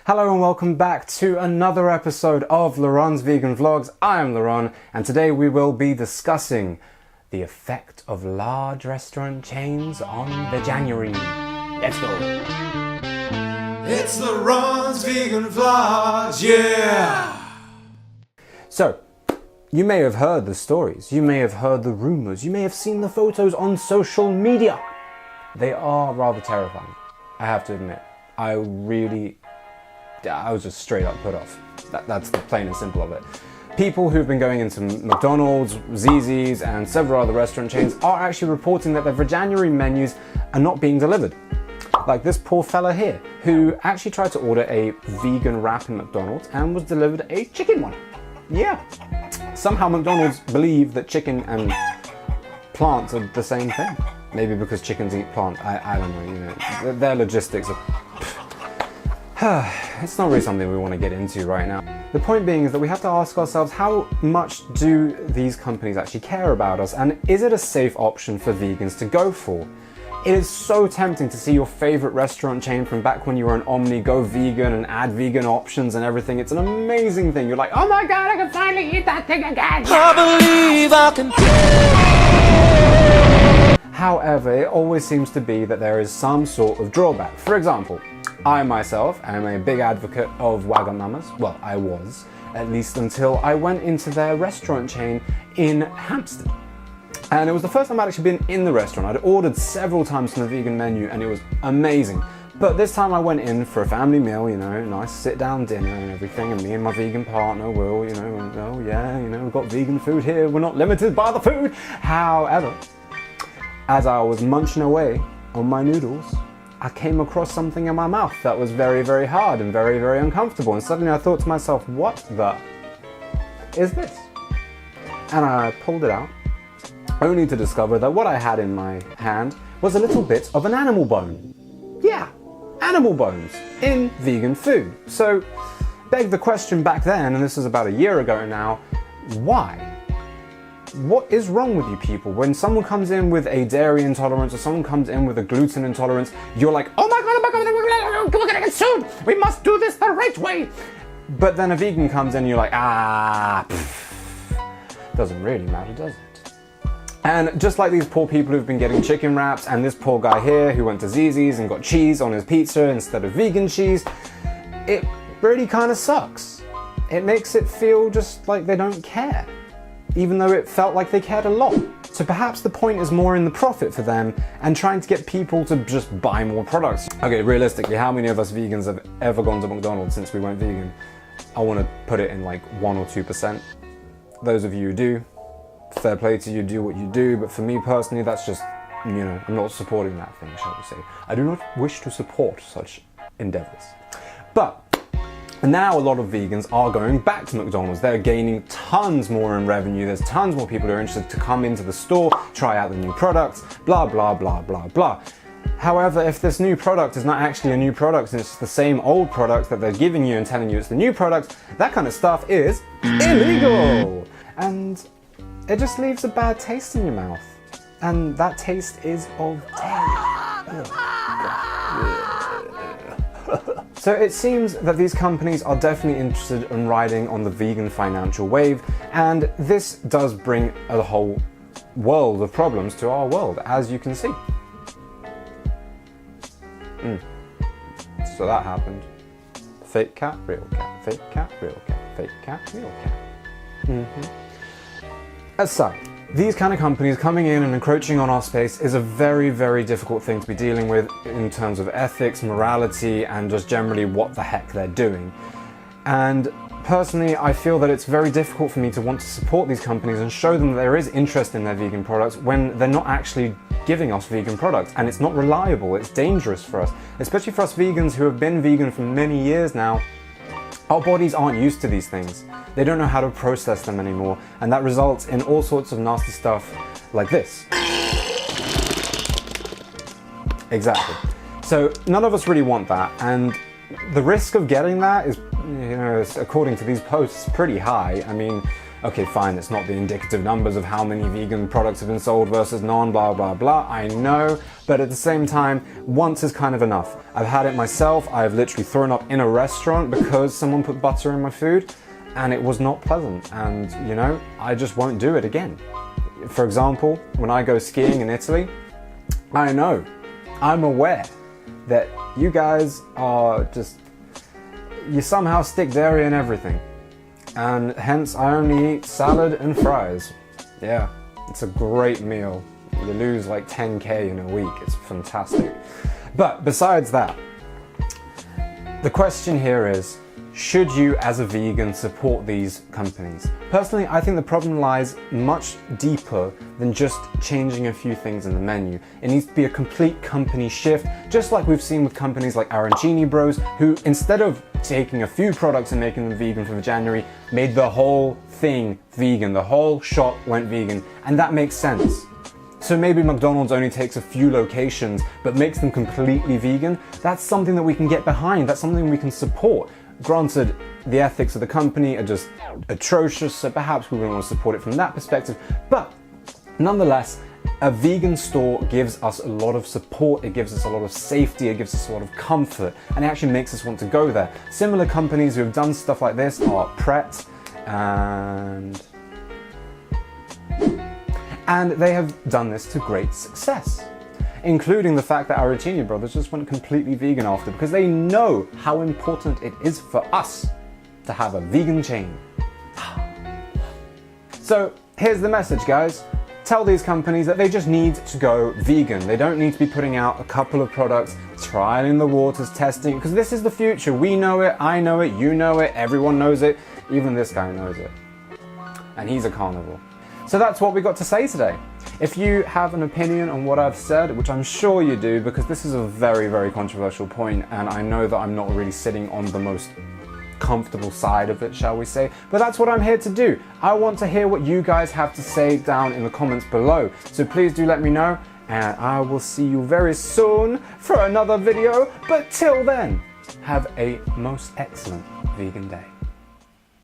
Hello and welcome back to another episode of Laurent's Vegan Vlogs. I am Laurent and today we will be discussing the effect of large restaurant chains on Veganuary. Let's go! It's Laurent's Vegan Vlogs, yeah! So, you may have heard the stories, you may have heard the rumours, you may have seen the photos on social media. They are rather terrifying, I have to admit. I was just straight up put off. That's the plain and simple of it. People who've been going into McDonald's, Zzz's and several other restaurant chains are actually reporting that their Veganuary menus are not being delivered. Like this poor fella here, who actually tried to order a vegan wrap in McDonald's and was delivered a chicken one. Yeah. Somehow McDonald's believe that chicken and plants are the same thing. Maybe because chickens eat plant, I don't know, you know. Their logistics are... It's not really something we want to get into right now. The point being is that we have to ask ourselves, how much do these companies actually care about us, and is it a safe option for vegans to go for? It is so tempting to see your favorite restaurant chain from back when you were an Omni go vegan and add vegan options and everything. It's an amazing thing. You're like, oh my god, I can finally eat that thing again. I believe I can. However, it always seems to be that there is some sort of drawback. For example, I myself am a big advocate of Wagamama's. Well, I was, at least until I went into their restaurant chain in Hampstead. And it was the first time I'd actually been in the restaurant. I'd ordered several times from the vegan menu and it was amazing. But this time I went in for a family meal, you know, nice sit-down dinner and everything, and me and my vegan partner will, you know, oh yeah, you know, we've got vegan food here, we're not limited by the food. However, as I was munching away on my noodles, I came across something in my mouth that was very, very hard and very, very uncomfortable. And suddenly I thought to myself, what the is this? And I pulled it out, only to discover that what I had in my hand was a little bit of an animal bone. Yeah, animal bones in vegan food. So, begged the question back then, and this is about a year ago now, why? What is wrong with you people? When someone comes in with a dairy intolerance or someone comes in with a gluten intolerance, you're like, oh my god, we're gonna get sued! We must do this the right way! But then a vegan comes in and you're like, doesn't really matter, does it? And just like these poor people who've been getting chicken wraps, and this poor guy here who went to Zzz's and got cheese on his pizza instead of vegan cheese, it really kind of sucks. It makes it feel just like they don't care, even though it felt like they cared a lot. So perhaps the point is more in the profit for them and trying to get people to just buy more products. Okay, realistically, how many of us vegans have ever gone to McDonald's since we went vegan? I want to put it in like 1 or 2%. Those of you who do, fair play to you, do what you do, but for me personally, that's just, you know, I'm not supporting that thing, shall we say. I do not wish to support such endeavours. But now a lot of vegans are going back to McDonald's. They're gaining tons more in revenue. There's tons more people who are interested to come into the store, try out the new products, blah, blah, blah, blah, blah. However, if this new product is not actually a new product and it's the same old product that they're giving you and telling you it's the new product, that kind of stuff is illegal. And it just leaves a bad taste in your mouth. And that taste is of death. So it seems that these companies are definitely interested in riding on the vegan financial wave, and this does bring a whole world of problems to our world, as you can see. So that happened. Fake cat, real cat, fake cat, real cat, fake cat, real cat. As such, these kind of companies coming in and encroaching on our space is a very, very difficult thing to be dealing with in terms of ethics, morality, and just generally what the heck they're doing. And personally, I feel that it's very difficult for me to want to support these companies and show them that there is interest in their vegan products when they're not actually giving us vegan products. And it's not reliable, it's dangerous for us, especially for us vegans who have been vegan for many years now. Our bodies aren't used to these things. They don't know how to process them anymore, and that results in all sorts of nasty stuff like this. Exactly. So none of us really want that, and the risk of getting that is, you know, according to these posts, pretty high. I mean, Okay, fine, it's not the indicative numbers of how many vegan products have been sold versus non, blah, blah, blah, I know, but at the same time, once is kind of enough. I've had it myself, I've literally thrown up in a restaurant because someone put butter in my food, and it was not pleasant, and you know, I just won't do it again. For example, when I go skiing in Italy, I'm aware that you guys are just, you somehow stick dairy in everything. And hence I only eat salad and fries. Yeah, it's a great meal. You lose like 10k in a week, it's fantastic. But besides that, the question here is, should you as a vegan support these companies? Personally, I think the problem lies much deeper than just changing a few things in the menu. It needs to be a complete company shift, just like we've seen with companies like Arancini Bros, who instead of taking a few products and making them vegan for Veganuary, made the whole thing vegan. The whole shop went vegan, and that makes sense. So maybe McDonald's only takes a few locations, but makes them completely vegan. That's something that we can get behind. That's something we can support. Granted, the ethics of the company are just atrocious, so perhaps we wouldn't want to support it from that perspective, but nonetheless, a vegan store gives us a lot of support, it gives us a lot of safety, it gives us a lot of comfort, and it actually makes us want to go there. Similar companies who have done stuff like this are Pret, and they have done this to great success. Including the fact that Arancini Brothers just went completely vegan after, because they know how important it is for us to have a vegan chain. So here's the message, guys. Tell these companies that they just need to go vegan. They don't need to be putting out a couple of products, trialing the waters, testing, because this is the future. We know it, I know it, you know it, everyone knows it, even this guy knows it. And he's a carnivore. So that's what we got to say today. If you have an opinion on what I've said, which I'm sure you do, because this is a very, very controversial point, and I know that I'm not really sitting on the most comfortable side of it, shall we say, but that's what I'm here to do. I want to hear what you guys have to say down in the comments below. So please do let me know, and I will see you very soon for another video. But till then, have a most excellent vegan day.